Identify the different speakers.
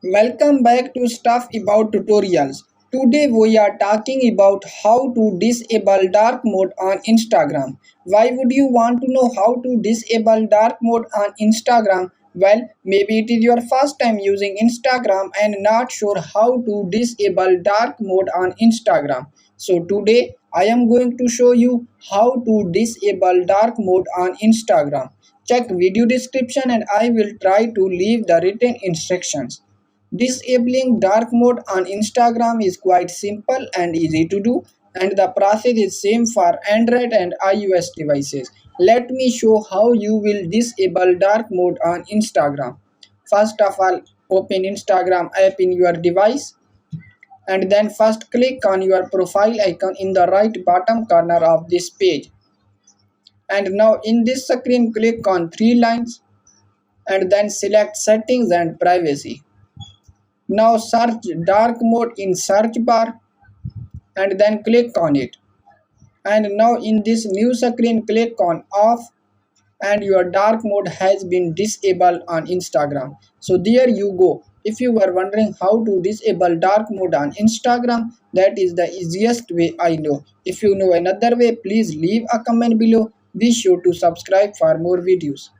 Speaker 1: Welcome back to Stuff About Tutorials. Today we are talking about how to disable dark mode on Instagram. Why would you want to know how to disable dark mode on Instagram? Well, maybe it is your first time using Instagram and not sure how to disable dark mode on Instagram. So today I am going to show you how to disable dark mode on Instagram. Check video description and I will try to leave the written instructions. Disabling dark mode on Instagram is quite simple and easy to do, and the process is same for Android and iOS devices. Let me show how you will disable dark mode on Instagram. First of all, open Instagram app in your device and then first click on your profile icon in the right bottom corner of this page. And now in this screen click on three lines and then select settings and privacy. Now search dark mode in search bar and then click on it. And now in this new screen click on off and your dark mode has been disabled on Instagram. So there you go. If you were wondering how to disable dark mode on Instagram, that is the easiest way I know. If you know another way, please leave a comment below. Be sure to subscribe for more videos.